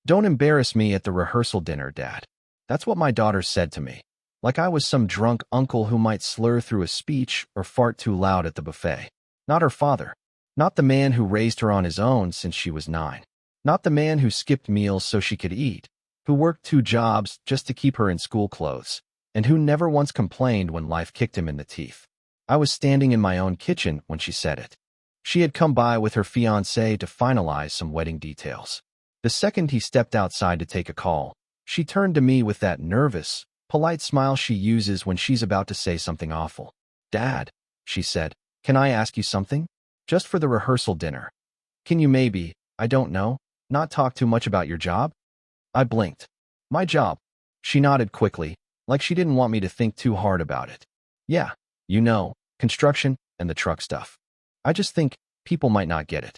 "Don't embarrass me at the rehearsal dinner, Dad." That's what my daughter said to me. Like I was some drunk uncle who might slur through a speech or fart too loud at the buffet. Not her father. Not the man who raised her on his own since she was 9. Not the man who skipped meals so she could eat, who worked 2 jobs just to keep her in school clothes, and who never once complained when life kicked him in the teeth. I was standing in my own kitchen when she said it. She had come by with her fiancé to finalize some wedding details. The second he stepped outside to take a call, she turned to me with that nervous, polite smile she uses when she's about to say something awful. "Dad," she said, "can I ask you something? Just for the rehearsal dinner. Can you maybe, I don't know, not talk too much about your job?" I blinked. "My job?" She nodded quickly, like she didn't want me to think too hard about it. "Yeah, you know, construction and the truck stuff. I just think people might not get it."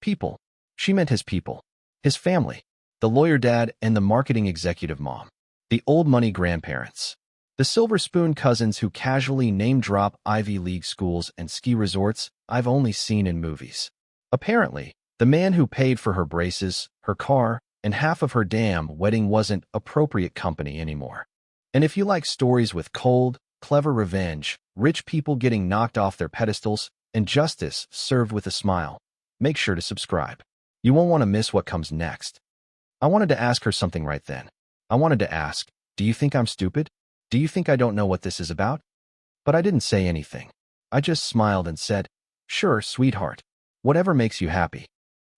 People. She meant his people. His family. The lawyer dad and the marketing executive mom. The old money grandparents. The silver spoon cousins who casually name-drop Ivy League schools and ski resorts I've only seen in movies. Apparently, the man who paid for her braces, her car, and half of her damn wedding wasn't appropriate company anymore. And if you like stories with cold, clever revenge, rich people getting knocked off their pedestals, and justice served with a smile, make sure to subscribe. You won't want to miss what comes next. I wanted to ask her something right then. I wanted to ask, "Do you think I'm stupid? Do you think I don't know what this is about?" But I didn't say anything. I just smiled and said, "Sure, sweetheart. Whatever makes you happy."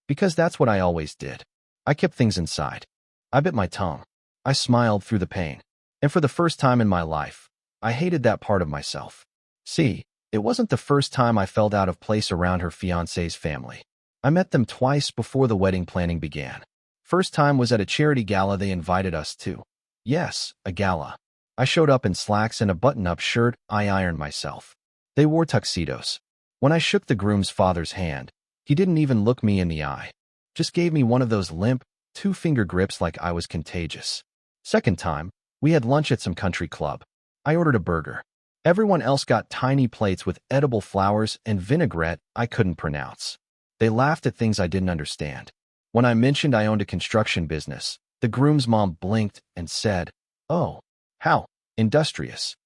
Because that's what I always did. I kept things inside. I bit my tongue. I smiled through the pain. And for the first time in my life, I hated that part of myself. See, it wasn't the first time I felt out of place around her fiancé's family. I met them twice before the wedding planning began. First time was at a charity gala they invited us to. Yes, a gala. I showed up in slacks and a button-up shirt I ironed myself. They wore tuxedos. When I shook the groom's father's hand, he didn't even look me in the eye. Just gave me one of those limp, 2-finger grips like I was contagious. Second time, we had lunch at some country club. I ordered a burger. Everyone else got tiny plates with edible flowers and vinaigrette I couldn't pronounce. They laughed at things I didn't understand. When I mentioned I owned a construction business, the groom's mom blinked and said, "Oh, how industrious."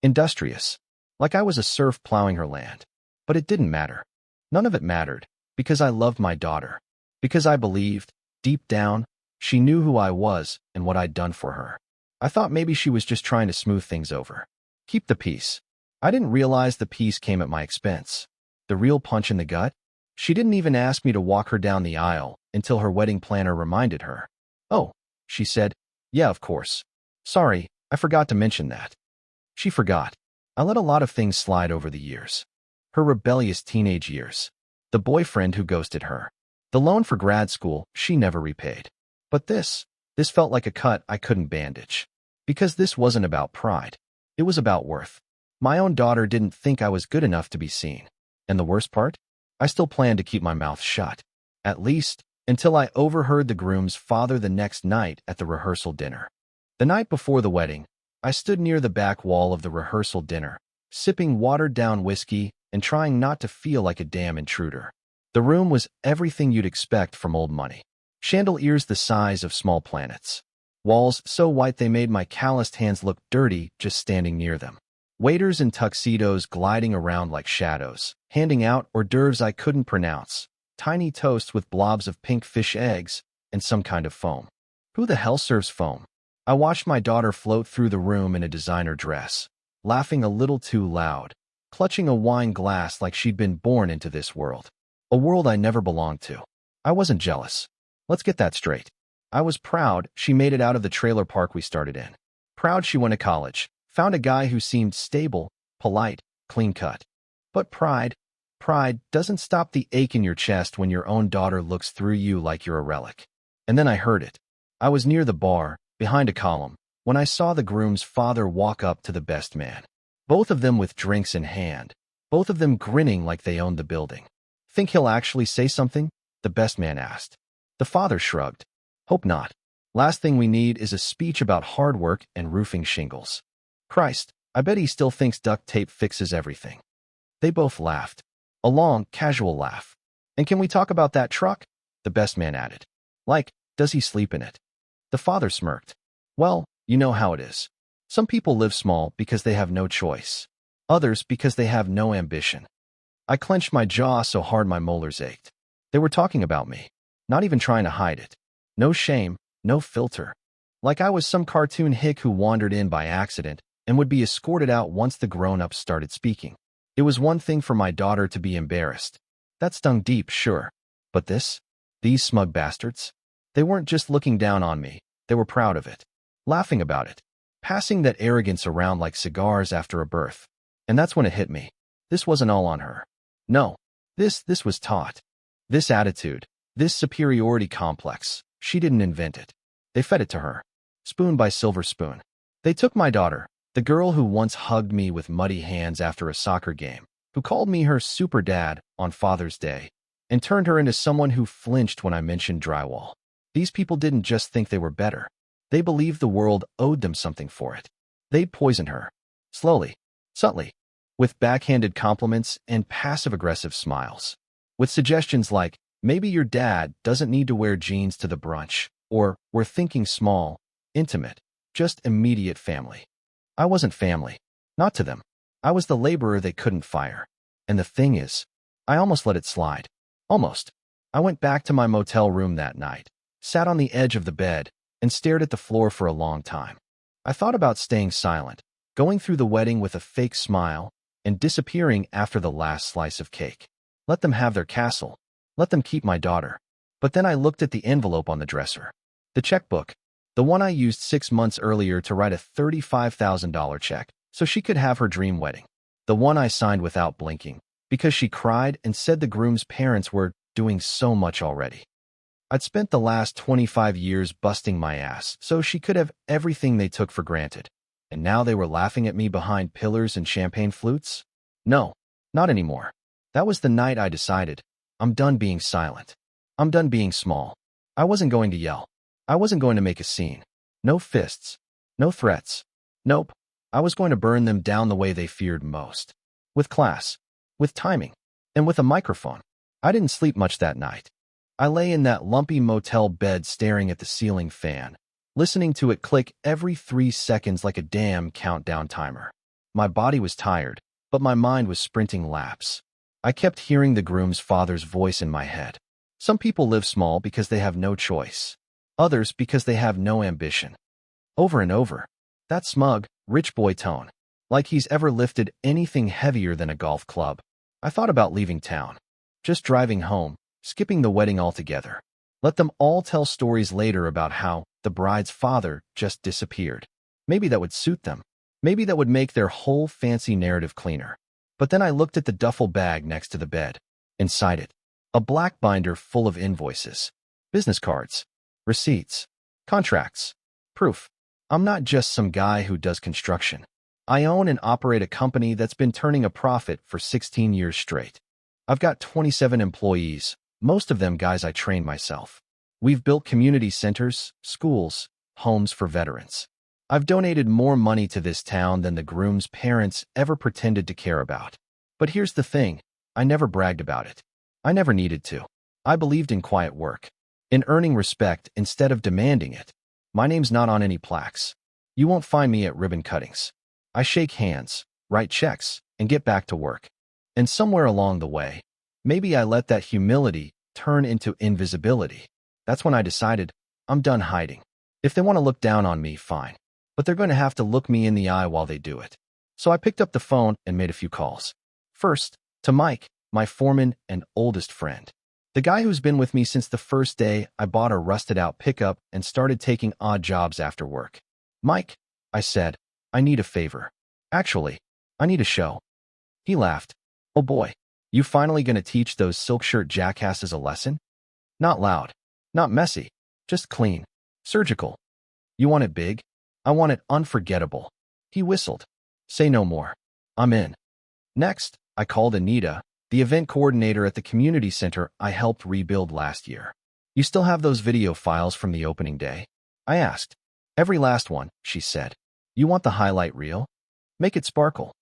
Industrious. Like I was a serf plowing her land. But it didn't matter. None of it mattered, because I loved my daughter. Because I believed, deep down, she knew who I was and what I'd done for her. I thought maybe she was just trying to smooth things over. Keep the peace. I didn't realize the peace came at my expense. The real punch in the gut? She didn't even ask me to walk her down the aisle until her wedding planner reminded her. "Oh," she said, "yeah, of course. Sorry, I forgot to mention that." She forgot. I let a lot of things slide over the years. Her rebellious teenage years. The boyfriend who ghosted her. The loan for grad school she never repaid. But this felt like a cut I couldn't bandage. Because this wasn't about pride. It was about worth. My own daughter didn't think I was good enough to be seen. And the worst part? I still planned to keep my mouth shut. At least, until I overheard the groom's father the next night at the rehearsal dinner. The night before the wedding, I stood near the back wall of the rehearsal dinner, sipping watered-down whiskey and trying not to feel like a damn intruder. The room was everything you'd expect from old money. Chandeliers the size of small planets. Walls so white they made my calloused hands look dirty just standing near them. Waiters in tuxedos gliding around like shadows, handing out hors d'oeuvres I couldn't pronounce, tiny toasts with blobs of pink fish eggs, and some kind of foam. Who the hell serves foam? I watched my daughter float through the room in a designer dress, laughing a little too loud, clutching a wine glass like she'd been born into this world. A world I never belonged to. I wasn't jealous. Let's get that straight. I was proud she made it out of the trailer park we started in. Proud she went to college, found a guy who seemed stable, polite, clean-cut. But pride doesn't stop the ache in your chest when your own daughter looks through you like you're a relic. And then I heard it. I was near the bar, behind a column, when I saw the groom's father walk up to the best man. Both of them with drinks in hand. Both of them grinning like they owned the building. "Think he'll actually say something?" the best man asked. The father shrugged. "Hope not. Last thing we need is a speech about hard work and roofing shingles. Christ, I bet he still thinks duct tape fixes everything." They both laughed. A long, casual laugh. "And can we talk about that truck?" the best man added. Does he sleep in it? The father smirked. Well, you know how it is. Some people live small because they have no choice. Others because they have no ambition. I clenched my jaw so hard my molars ached. They were talking about me, not even trying to hide it. No shame, no filter. Like I was some cartoon hick who wandered in by accident and would be escorted out once the grown-ups started speaking. It was one thing for my daughter to be embarrassed. That stung deep, sure. But these smug bastards? They weren't just looking down on me, they were proud of it. Laughing about it. Passing that arrogance around like cigars after a birth. And that's when it hit me. This wasn't all on her. No. This was taught. This attitude, this superiority complex, she didn't invent it. They fed it to her. Spoon by silver spoon. They took my daughter, the girl who once hugged me with muddy hands after a soccer game, who called me her super dad on Father's Day, and turned her into someone who flinched when I mentioned drywall. These people didn't just think they were better. They believed the world owed them something for it. They poisoned her. Slowly, subtly, with backhanded compliments and passive-aggressive smiles. With suggestions like, maybe your dad doesn't need to wear jeans to the brunch, or we're thinking small, intimate, just immediate family. I wasn't family. Not to them. I was the laborer they couldn't fire. And the thing is, I almost let it slide. Almost. I went back to my motel room that night, sat on the edge of the bed, and stared at the floor for a long time. I thought about staying silent, going through the wedding with a fake smile, and disappearing after the last slice of cake. Let them have their castle. Let them keep my daughter. But then I looked at the envelope on the dresser. The checkbook. The one I used 6 months earlier to write a $35,000 check so she could have her dream wedding. The one I signed without blinking, because she cried and said the groom's parents were doing so much already. I'd spent the last 25 years busting my ass so she could have everything they took for granted. And now they were laughing at me behind pillars and champagne flutes? No, not anymore. That was the night I decided, I'm done being silent. I'm done being small. I wasn't going to yell. I wasn't going to make a scene. No fists. No threats. Nope. I was going to burn them down the way they feared most. With class. With timing. And with a microphone. I didn't sleep much that night. I lay in that lumpy motel bed staring at the ceiling fan, listening to it click every 3 seconds like a damn countdown timer. My body was tired, but my mind was sprinting laps. I kept hearing the groom's father's voice in my head. Some people live small because they have no choice. Others because they have no ambition. Over and over. That smug, rich boy tone. Like he's ever lifted anything heavier than a golf club. I thought about leaving town. Just driving home. Skipping the wedding altogether. Let them all tell stories later about how the bride's father just disappeared. Maybe that would suit them. Maybe that would make their whole fancy narrative cleaner. But then I looked at the duffel bag next to the bed. Inside it, a black binder full of invoices, business cards, receipts, contracts, proof. I'm not just some guy who does construction. I own and operate a company that's been turning a profit for 16 years straight. I've got 27 employees. Most of them guys I trained myself. We've built community centers, schools, homes for veterans. I've donated more money to this town than the groom's parents ever pretended to care about. But here's the thing, I never bragged about it. I never needed to. I believed in quiet work, in earning respect instead of demanding it. My name's not on any plaques. You won't find me at ribbon cuttings. I shake hands, write checks, and get back to work. And somewhere along the way, maybe I let that humility turn into invisibility. That's when I decided, I'm done hiding. If they want to look down on me, fine. But they're going to have to look me in the eye while they do it. So I picked up the phone and made a few calls. First, to Mike, my foreman and oldest friend. The guy who's been with me since the first day I bought a rusted-out pickup and started taking odd jobs after work. Mike, I said, I need a favor. Actually, I need a show. He laughed. Oh boy, you finally gonna teach those silk shirt jackasses a lesson? Not loud, not messy, just clean, surgical. You want it big? I want it unforgettable. He whistled. Say no more. I'm in. Next, I called Anita, the event coordinator at the community center I helped rebuild last year. You still have those video files from the opening day? I asked. Every last one, she said. You want the highlight reel? Make it sparkle.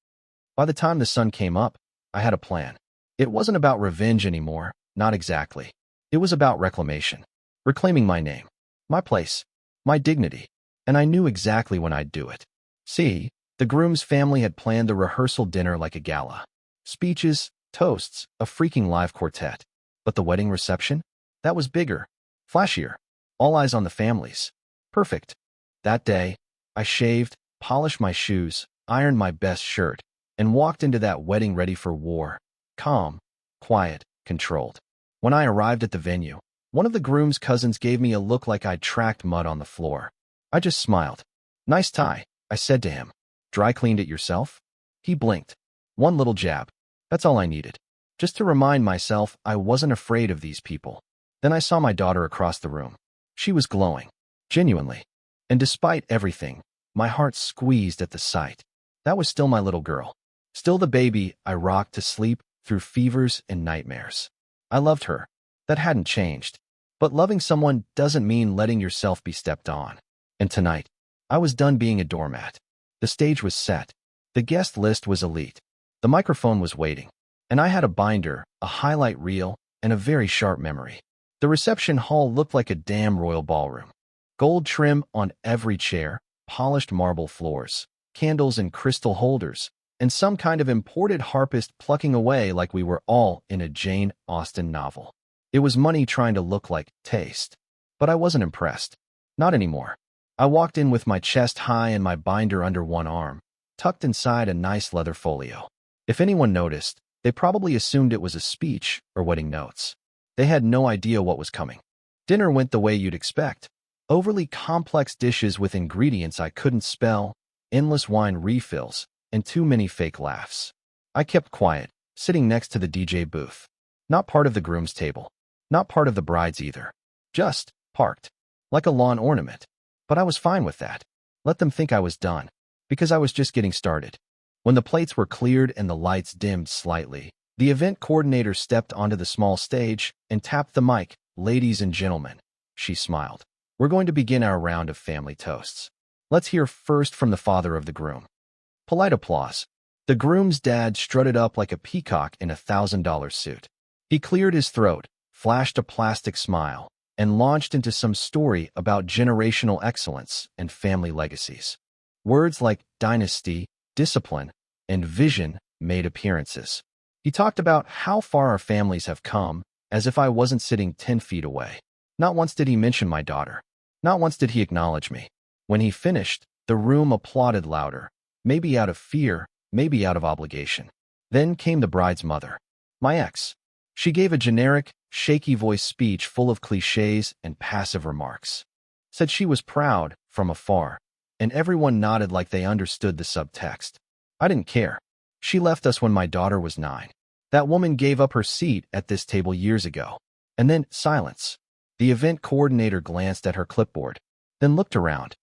By the time the sun came up, I had a plan. It wasn't about revenge anymore, not exactly. It was about reclamation. Reclaiming my name. My place. My dignity. And I knew exactly when I'd do it. See, the groom's family had planned the rehearsal dinner like a gala. Speeches, toasts, a freaking live quartet. But the wedding reception? That was bigger, flashier. All eyes on the families. Perfect. That day, I shaved, polished my shoes, ironed my best shirt, and walked into that wedding ready for war. Calm, quiet, controlled. When I arrived at the venue, one of the groom's cousins gave me a look like I'd tracked mud on the floor. I just smiled. Nice tie, I said to him. Dry cleaned it yourself? He blinked. One little jab. That's all I needed. Just to remind myself I wasn't afraid of these people. Then I saw my daughter across the room. She was glowing. Genuinely. And despite everything, my heart squeezed at the sight. That was still my little girl. Still the baby I rocked to sleep through fevers and nightmares. I loved her. That hadn't changed. But loving someone doesn't mean letting yourself be stepped on. And tonight, I was done being a doormat. The stage was set. The guest list was elite. The microphone was waiting. And I had a binder, a highlight reel, and a very sharp memory. The reception hall looked like a damn royal ballroom. Gold trim on every chair, polished marble floors, candles in crystal holders, and some kind of imported harpist plucking away like we were all in a Jane Austen novel. It was money trying to look like taste. But I wasn't impressed. Not anymore. I walked in with my chest high and my binder under one arm, tucked inside a nice leather folio. If anyone noticed, they probably assumed it was a speech or wedding notes. They had no idea what was coming. Dinner went the way you'd expect. Overly complex dishes with ingredients I couldn't spell, endless wine refills, and too many fake laughs. I kept quiet, sitting next to the DJ booth. Not part of the groom's table. Not part of the bride's either. Just parked. Like a lawn ornament. But I was fine with that. Let them think I was done. Because I was just getting started. When the plates were cleared and the lights dimmed slightly, the event coordinator stepped onto the small stage and tapped the mic. Ladies and gentlemen, she smiled. We're going to begin our round of family toasts. Let's hear first from the father of the groom. Polite applause. The groom's dad strutted up like a peacock in a $1,000 suit. He cleared his throat, flashed a plastic smile, and launched into some story about generational excellence and family legacies. Words like dynasty, discipline, and vision made appearances. He talked about how far our families have come, as if I wasn't sitting 10 feet away. Not once did he mention my daughter. Not once did he acknowledge me. When he finished, the room applauded louder, maybe out of fear, maybe out of obligation. Then came the bride's mother, my ex. She gave a generic, shaky voice speech full of cliches and passive remarks. Said she was proud, from afar, and everyone nodded like they understood the subtext. I didn't care. She left us when my daughter was 9. That woman gave up her seat at this table years ago. And then silence. The event coordinator glanced at her clipboard, then looked around.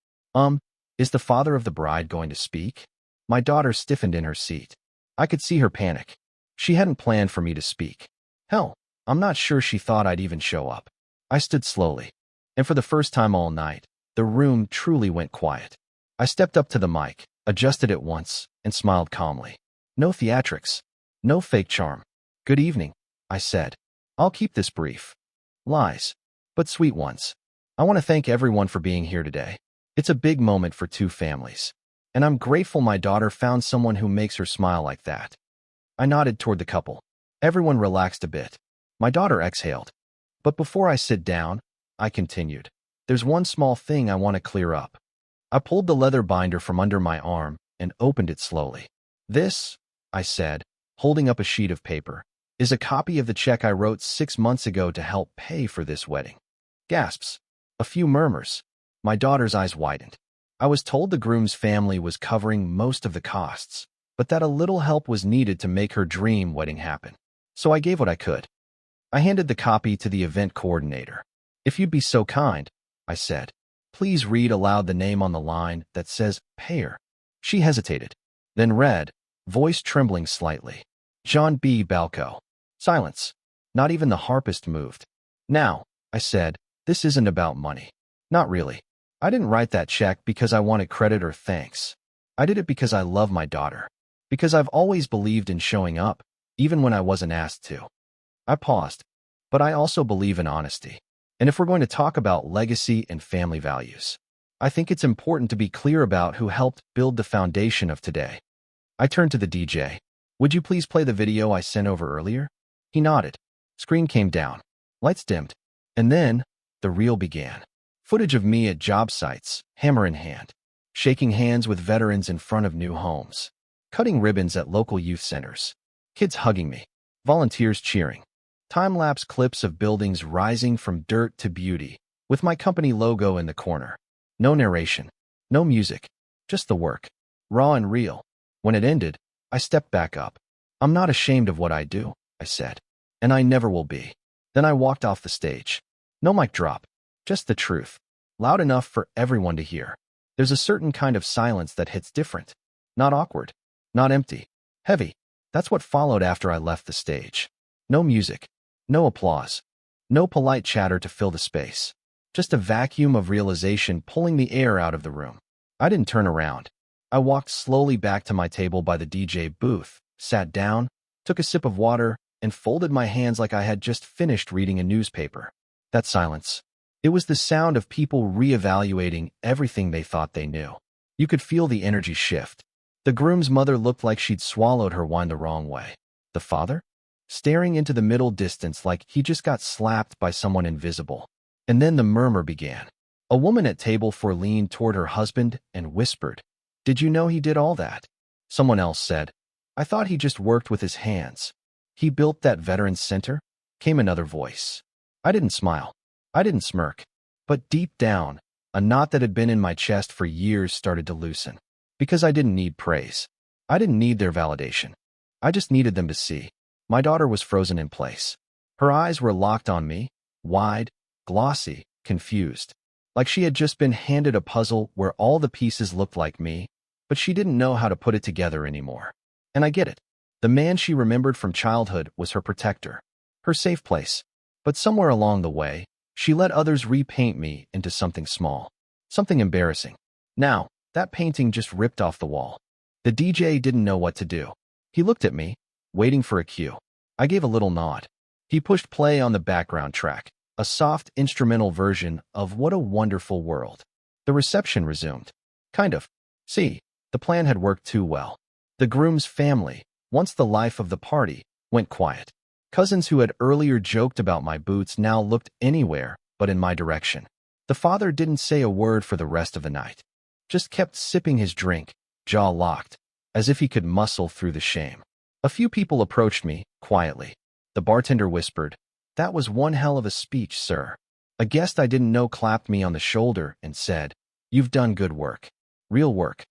Is the father of the bride going to speak? My daughter stiffened in her seat. I could see her panic. She hadn't planned for me to speak. Hell, I'm not sure she thought I'd even show up. I stood slowly. And for the first time all night, the room truly went quiet. I stepped up to the mic, adjusted it once, and smiled calmly. No theatrics. No fake charm. Good evening, I said. I'll keep this brief. Lies. But sweet ones. I want to thank everyone for being here today. It's a big moment for 2 families. And I'm grateful my daughter found someone who makes her smile like that. I nodded toward the couple. Everyone relaxed a bit. My daughter exhaled. But before I sit down, I continued. There's one small thing I want to clear up. I pulled the leather binder from under my arm and opened it slowly. This, I said, holding up a sheet of paper, is a copy of the check I wrote 6 months ago to help pay for this wedding. Gasps. A few murmurs. My daughter's eyes widened. I was told the groom's family was covering most of the costs, but that a little help was needed to make her dream wedding happen. So I gave what I could. I handed the copy to the event coordinator. If you'd be so kind, I said, please read aloud the name on the line that says payer. She hesitated, then read, voice trembling slightly. John B. Balco. Silence. Not even the harpist moved. Now, I said, this isn't about money. Not really. I didn't write that check because I wanted credit or thanks. I did it because I love my daughter. Because I've always believed in showing up, even when I wasn't asked to. I paused. But I also believe in honesty. And if we're going to talk about legacy and family values, I think it's important to be clear about who helped build the foundation of today. I turned to the DJ. Would you please play the video I sent over earlier? He nodded. Screen came down. Lights dimmed. And then, the reel began. Footage of me at job sites, hammer in hand, shaking hands with veterans in front of new homes, cutting ribbons at local youth centers, kids hugging me, volunteers cheering, time-lapse clips of buildings rising from dirt to beauty, with my company logo in the corner. No narration, no music, just the work, raw and real. When it ended, I stepped back up. I'm not ashamed of what I do, I said, and I never will be. Then I walked off the stage. No mic drop, just the truth, loud enough for everyone to hear. There's a certain kind of silence that hits different. Not awkward, not empty, heavy. That's what followed after I left the stage. No music, no applause, no polite chatter to fill the space. Just a vacuum of realization pulling the air out of the room. I didn't turn around. I walked slowly back to my table by the DJ booth, sat down, took a sip of water, and folded my hands like I had just finished reading a newspaper. That silence. It was the sound of people reevaluating everything they thought they knew. You could feel the energy shift. The groom's mother looked like she'd swallowed her wine the wrong way. The father? Staring into the middle distance like he just got slapped by someone invisible. And then the murmur began. A woman at table 4 leaned toward her husband and whispered, "Did you know he did all that?" Someone else said, "I thought he just worked with his hands. He built that veterans center?" Came another voice. I didn't smile. I didn't smirk. But deep down, a knot that had been in my chest for years started to loosen. Because I didn't need praise. I didn't need their validation. I just needed them to see. My daughter was frozen in place. Her eyes were locked on me, wide, glossy, confused. Like she had just been handed a puzzle where all the pieces looked like me, but she didn't know how to put it together anymore. And I get it. The man she remembered from childhood was her protector, her safe place. But somewhere along the way, she let others repaint me into something small, something embarrassing. Now, that painting just ripped off the wall. The DJ didn't know what to do. He looked at me, waiting for a cue. I gave a little nod. He pushed play on the background track, a soft instrumental version of What a Wonderful World. The reception resumed. Kind of. See, the plan had worked too well. The groom's family, once the life of the party, went quiet. Cousins who had earlier joked about my boots now looked anywhere but in my direction. The father didn't say a word for the rest of the night. Just kept sipping his drink, jaw locked, as if he could muscle through the shame. A few people approached me, quietly. The bartender whispered, "That was one hell of a speech, sir." A guest I didn't know clapped me on the shoulder and said, "You've done good work. Real work."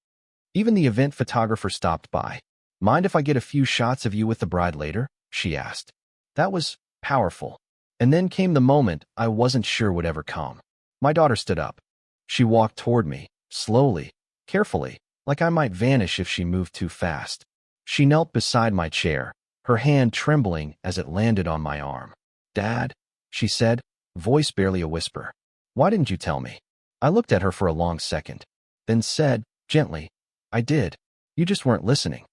Even the event photographer stopped by. "Mind if I get a few shots of you with the bride later?" she asked. That was powerful. And then came the moment I wasn't sure would ever come. My daughter stood up. She walked toward me, slowly, carefully, like I might vanish if she moved too fast. She knelt beside my chair, her hand trembling as it landed on my arm. "Dad," she said, voice barely a whisper. "Why didn't you tell me?" I looked at her for a long second, then said, gently, "I did. You just weren't listening."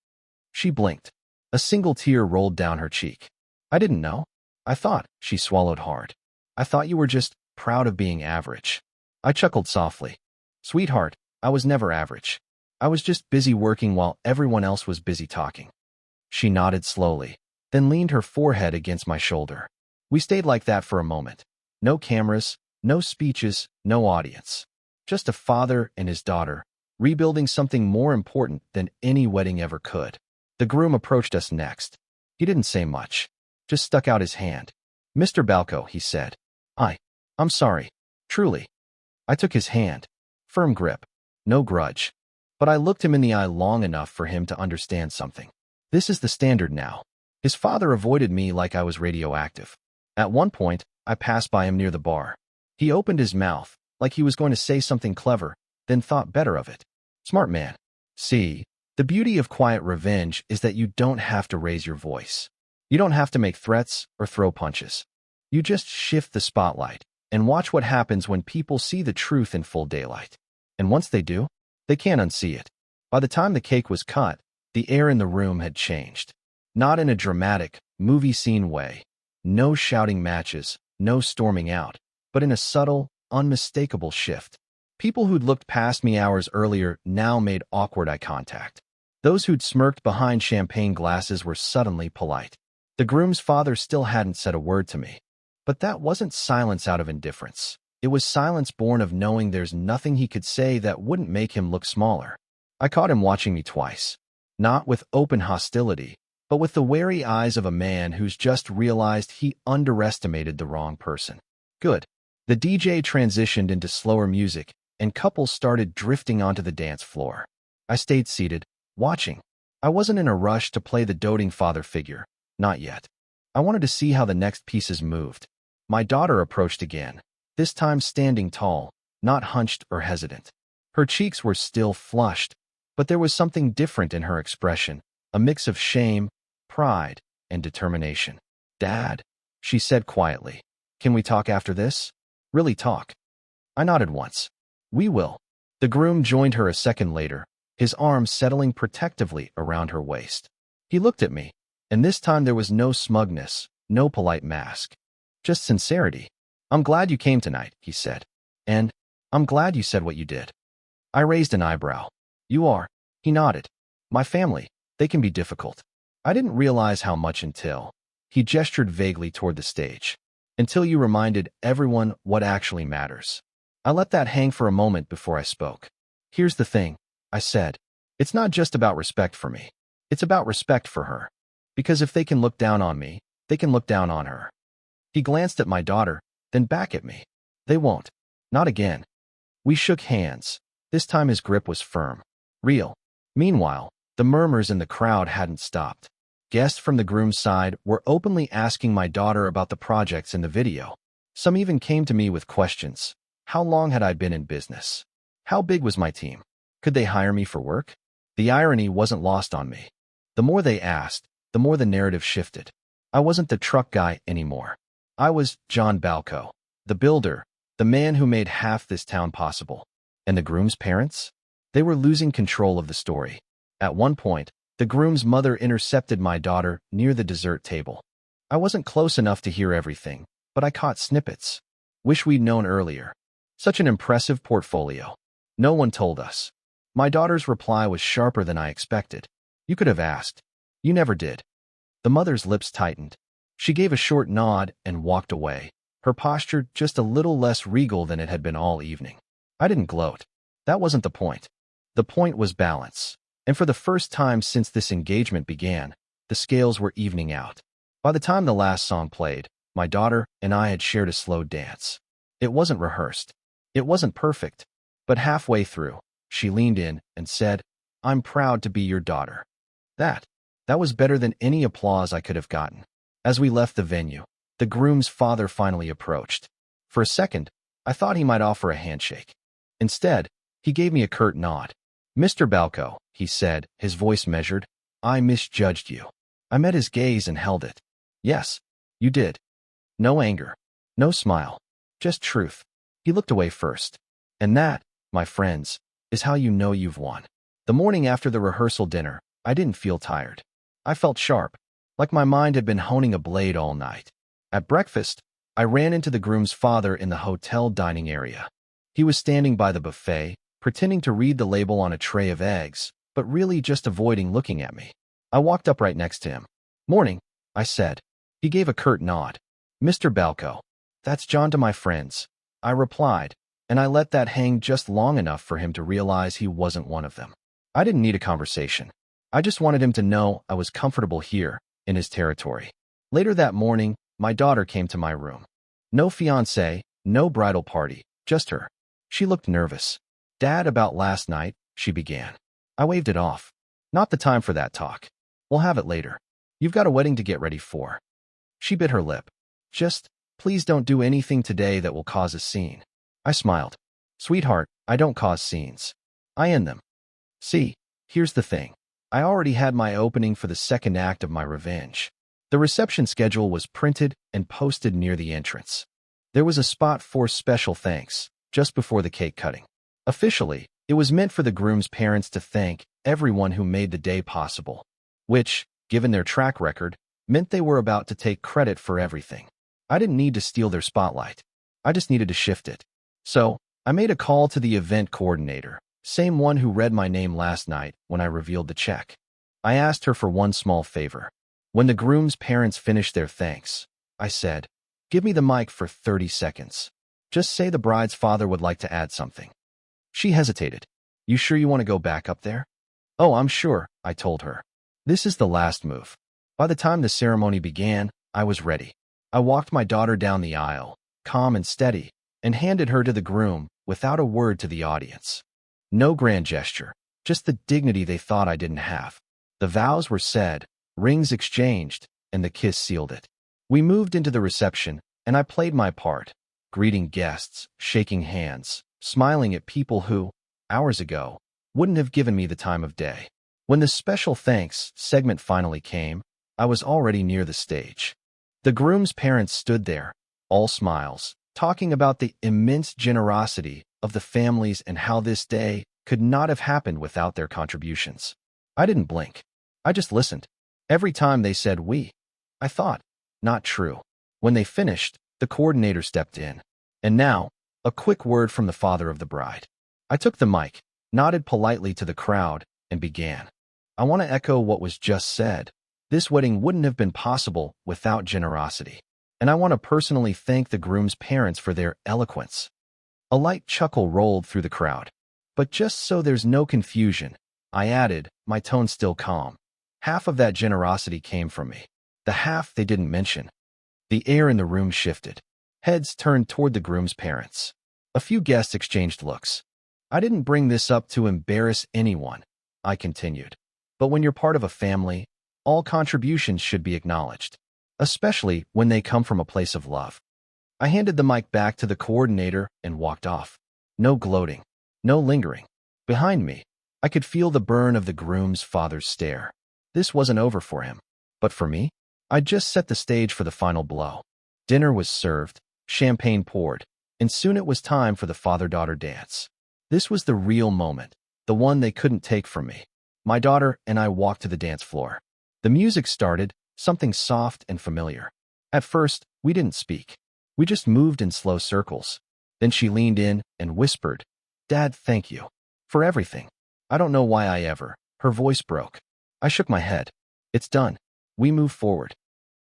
She blinked. A single tear rolled down her cheek. "I didn't know. I thought," she swallowed hard. "I thought you were just proud of being average." I chuckled softly. "Sweetheart, I was never average. I was just busy working while everyone else was busy talking." She nodded slowly, then leaned her forehead against my shoulder. We stayed like that for a moment. No cameras, no speeches, no audience. Just a father and his daughter, rebuilding something more important than any wedding ever could. The groom approached us next. He didn't say much. Just stuck out his hand. "Mr. Balco," he said. I'm sorry. Truly." I took his hand. Firm grip. No grudge. But I looked him in the eye long enough for him to understand something. This is the standard now. His father avoided me like I was radioactive. At one point, I passed by him near the bar. He opened his mouth, like he was going to say something clever, then thought better of it. Smart man. See, the beauty of quiet revenge is that you don't have to raise your voice. You don't have to make threats or throw punches. You just shift the spotlight and watch what happens when people see the truth in full daylight. And once they do, they can't unsee it. By the time the cake was cut, the air in the room had changed. Not in a dramatic, movie scene way. No shouting matches, no storming out. but in a subtle, unmistakable shift. People who'd looked past me hours earlier now made awkward eye contact. Those who'd smirked behind champagne glasses were suddenly polite. The groom's father still hadn't said a word to me. But that wasn't silence out of indifference. It was silence born of knowing there's nothing he could say that wouldn't make him look smaller. I caught him watching me twice. Not with open hostility, but with the wary eyes of a man who's just realized he underestimated the wrong person. Good. The DJ transitioned into slower music, and couples started drifting onto the dance floor. I stayed seated, watching. I wasn't in a rush to play the doting father figure. Not yet. I wanted to see how the next pieces moved. My daughter approached again, this time standing tall, not hunched or hesitant. Her cheeks were still flushed, but there was something different in her expression, a mix of shame, pride, and determination. "Dad," she said quietly, "can we talk after this? Really talk?" I nodded once. "We will." The groom joined her a second later, his arms settling protectively around her waist. He looked at me, and this time there was no smugness, no polite mask. Just sincerity. "I'm glad you came tonight," he said. "And I'm glad you said what you did." I raised an eyebrow. "You are?" He nodded. "My family, they can be difficult." I didn't realize how much until he gestured vaguely toward the stage. "Until you reminded everyone what actually matters." I let that hang for a moment before I spoke. "Here's the thing," I said. "It's not just about respect for me. It's about respect for her. Because if they can look down on me, they can look down on her." He glanced at my daughter, then back at me. "They won't. Not again." We shook hands. This time his grip was firm. Real. Meanwhile, the murmurs in the crowd hadn't stopped. Guests from the groom's side were openly asking my daughter about the projects in the video. Some even came to me with questions. How long had I been in business? How big was my team? Could they hire me for work? The irony wasn't lost on me. The more they asked, the more the narrative shifted. I wasn't the truck guy anymore. I was John Balco, the builder, the man who made half this town possible. And the groom's parents? They were losing control of the story. At one point, the groom's mother intercepted my daughter near the dessert table. I wasn't close enough to hear everything, but I caught snippets. "Wish we'd known earlier. Such an impressive portfolio. No one told us." My daughter's reply was sharper than I expected. "You could have asked. You never did." The mother's lips tightened. She gave a short nod and walked away, her posture just a little less regal than it had been all evening. I didn't gloat. That wasn't the point. The point was balance. And for the first time since this engagement began, the scales were evening out. By the time the last song played, my daughter and I had shared a slow dance. It wasn't rehearsed. It wasn't perfect. But halfway through, she leaned in and said, "I'm proud to be your daughter." That was better than any applause I could have gotten. As we left the venue, the groom's father finally approached. For a second, I thought he might offer a handshake. Instead, he gave me a curt nod. "Mr. Balco," he said, his voice measured, "I misjudged you." I met his gaze and held it. "Yes, you did." No anger. No smile. Just truth. He looked away first. And that, my friends, is how you know you've won. The morning after the rehearsal dinner, I didn't feel tired. I felt sharp, like my mind had been honing a blade all night. At breakfast, I ran into the groom's father in the hotel dining area. He was standing by the buffet, pretending to read the label on a tray of eggs, but really just avoiding looking at me. I walked up right next to him. "Morning," I said. He gave a curt nod. "Mr. Balco." "That's John to my friends," I replied, and I let that hang just long enough for him to realize he wasn't one of them. I didn't need a conversation. I just wanted him to know I was comfortable here, in his territory. Later that morning, my daughter came to my room. No fiancé, no bridal party, just her. She looked nervous. "Dad, about last night," she began. I waved it off. "Not the time for that talk. We'll have it later. You've got a wedding to get ready for." She bit her lip. "Just, please don't do anything today that will cause a scene." I smiled. "Sweetheart, I don't cause scenes. I end them. See, here's the thing. I already had my opening for the second act of my revenge. The reception schedule was printed and posted near the entrance. There was a spot for special thanks, just before the cake cutting. Officially, it was meant for the groom's parents to thank everyone who made the day possible, which, given their track record, meant they were about to take credit for everything. I didn't need to steal their spotlight. I just needed to shift it. So, I made a call to the event coordinator, same one who read my name last night when I revealed the check. I asked her for one small favor. When the groom's parents finished their thanks, I said, "Give me the mic for 30 seconds. Just say the bride's father would like to add something." She hesitated. "You sure you want to go back up there?" "Oh, I'm sure," I told her. This is the last move. By the time the ceremony began, I was ready. I walked my daughter down the aisle, calm and steady, and handed her to the groom without a word to the audience. No grand gesture, just the dignity they thought I didn't have. The vows were said, rings exchanged, and the kiss sealed it. We moved into the reception, and I played my part, greeting guests, shaking hands, smiling at people who, hours ago, wouldn't have given me the time of day. When the special thanks segment finally came, I was already near the stage. The groom's parents stood there, all smiles, talking about the immense generosity of the families and how this day could not have happened without their contributions. I didn't blink. I just listened. Every time they said "we," I thought, not true. When they finished, the coordinator stepped in. And now, a quick word from the father of the bride. I took the mic, nodded politely to the crowd, and began. I want to echo what was just said. This wedding wouldn't have been possible without generosity. And I want to personally thank the groom's parents for their eloquence. A light chuckle rolled through the crowd. But just so there's no confusion, I added, my tone still calm. Half of that generosity came from me. The half they didn't mention. The air in the room shifted. Heads turned toward the groom's parents. A few guests exchanged looks. I didn't bring this up to embarrass anyone, I continued. But when you're part of a family, all contributions should be acknowledged, especially when they come from a place of love. I handed the mic back to the coordinator and walked off. No gloating, no lingering. Behind me, I could feel the burn of the groom's father's stare. This wasn't over for him. But for me, I'd just set the stage for the final blow. Dinner was served, champagne poured, and soon it was time for the father-daughter dance. This was the real moment, the one they couldn't take from me. My daughter and I walked to the dance floor. The music started, something soft and familiar. At first, we didn't speak. We just moved in slow circles. Then she leaned in and whispered, "Dad, thank you for everything." I don't know why I ever. Her voice broke. I shook my head. It's done. We moved forward.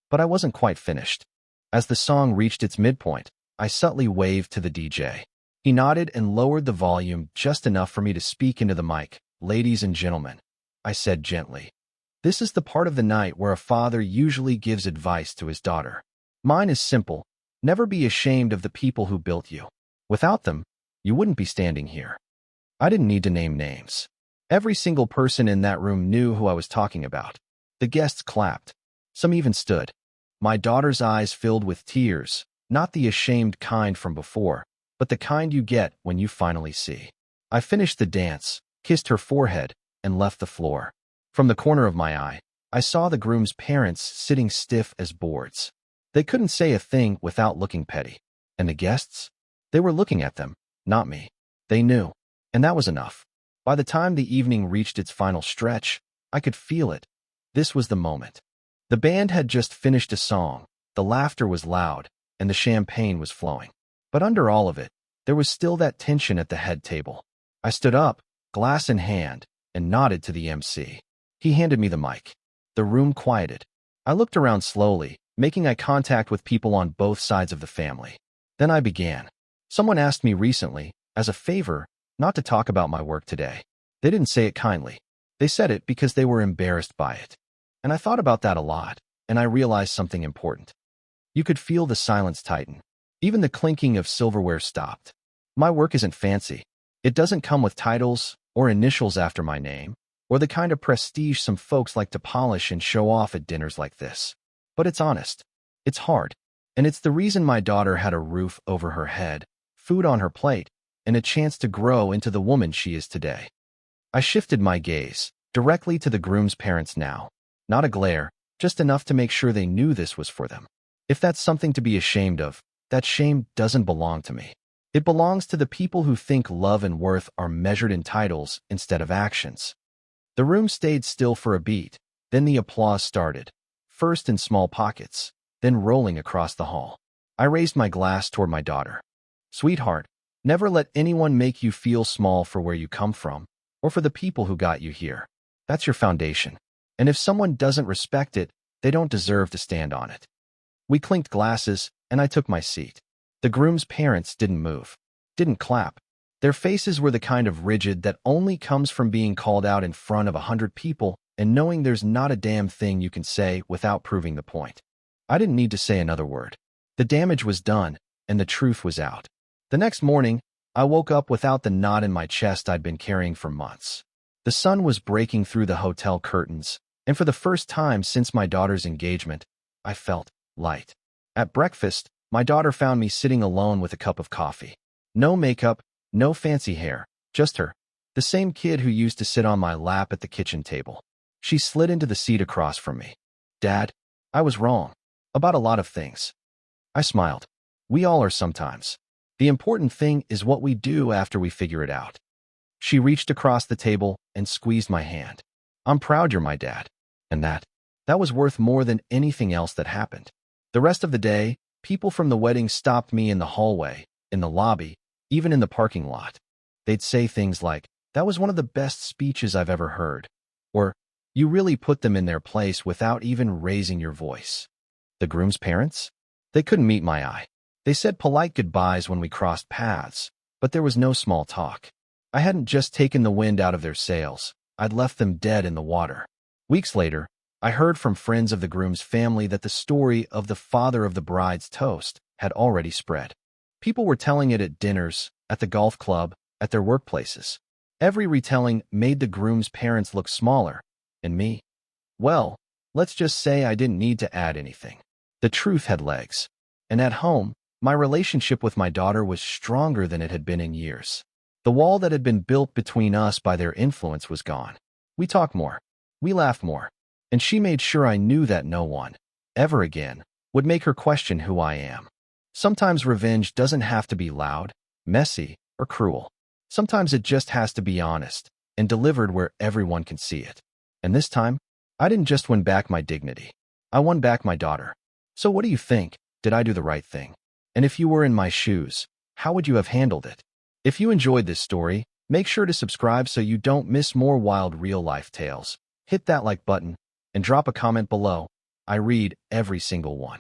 But I wasn't quite finished. As the song reached its midpoint, I subtly waved to the DJ. He nodded and lowered the volume just enough for me to speak into the mic. "Ladies and gentlemen," I said gently. "This is the part of the night where a father usually gives advice to his daughter. Mine is simple. Never be ashamed of the people who built you. Without them, you wouldn't be standing here." I didn't need to name names. Every single person in that room knew who I was talking about. The guests clapped. Some even stood. My daughter's eyes filled with tears, not the ashamed kind from before, but the kind you get when you finally see. I finished the dance, kissed her forehead, and left the floor. From the corner of my eye, I saw the groom's parents sitting stiff as boards. They couldn't say a thing without looking petty. And the guests? They were looking at them, not me. They knew. And that was enough. By the time the evening reached its final stretch, I could feel it. This was the moment. The band had just finished a song, the laughter was loud, and the champagne was flowing. But under all of it, there was still that tension at the head table. I stood up, glass in hand, and nodded to the MC. He handed me the mic. The room quieted. I looked around slowly, making eye contact with people on both sides of the family. Then I began. Someone asked me recently, as a favor, not to talk about my work today. They didn't say it kindly. They said it because they were embarrassed by it. And I thought about that a lot, and I realized something important. You could feel the silence tighten. Even the clinking of silverware stopped. My work isn't fancy. It doesn't come with titles or initials after my name, or the kind of prestige some folks like to polish and show off at dinners like this. But it's honest. It's hard. And it's the reason my daughter had a roof over her head, food on her plate, and a chance to grow into the woman she is today. I shifted my gaze, directly to the groom's parents now. Not a glare, just enough to make sure they knew this was for them. If that's something to be ashamed of, that shame doesn't belong to me. It belongs to the people who think love and worth are measured in titles instead of actions. The room stayed still for a beat, then the applause started, first in small pockets, then rolling across the hall. I raised my glass toward my daughter. Sweetheart, never let anyone make you feel small for where you come from or for the people who got you here. That's your foundation. And if someone doesn't respect it, they don't deserve to stand on it. We clinked glasses, and I took my seat. The groom's parents didn't move, didn't clap. Their faces were the kind of rigid that only comes from being called out in front of 100 people and knowing there's not a damn thing you can say without proving the point. I didn't need to say another word. The damage was done, and the truth was out. The next morning, I woke up without the knot in my chest I'd been carrying for months. The sun was breaking through the hotel curtains, and for the first time since my daughter's engagement, I felt light. At breakfast, my daughter found me sitting alone with a cup of coffee. No makeup, no fancy hair, just her, the same kid who used to sit on my lap at the kitchen table. She slid into the seat across from me. Dad, I was wrong. About a lot of things. I smiled. We all are sometimes. The important thing is what we do after we figure it out. She reached across the table and squeezed my hand. I'm proud you're my dad. And that was worth more than anything else that happened. The rest of the day, people from the wedding stopped me in the hallway, in the lobby, even in the parking lot. They'd say things like, that was one of the best speeches I've ever heard. Or, you really put them in their place without even raising your voice. The groom's parents? They couldn't meet my eye. They said polite goodbyes when we crossed paths, but there was no small talk. I hadn't just taken the wind out of their sails. I'd left them dead in the water. Weeks later, I heard from friends of the groom's family that the story of the father of the bride's toast had already spread. People were telling it at dinners, at the golf club, at their workplaces. Every retelling made the groom's parents look smaller. And me? Well, let's just say I didn't need to add anything. The truth had legs. And at home, my relationship with my daughter was stronger than it had been in years. The wall that had been built between us by their influence was gone. We talked more. We laughed more. And she made sure I knew that no one, ever again, would make her question who I am. Sometimes revenge doesn't have to be loud, messy, or cruel. Sometimes it just has to be honest and delivered where everyone can see it. And this time, I didn't just win back my dignity. I won back my daughter. So what do you think? Did I do the right thing? And if you were in my shoes, how would you have handled it? If you enjoyed this story, make sure to subscribe so you don't miss more wild real-life tales. Hit that like button and drop a comment below. I read every single one.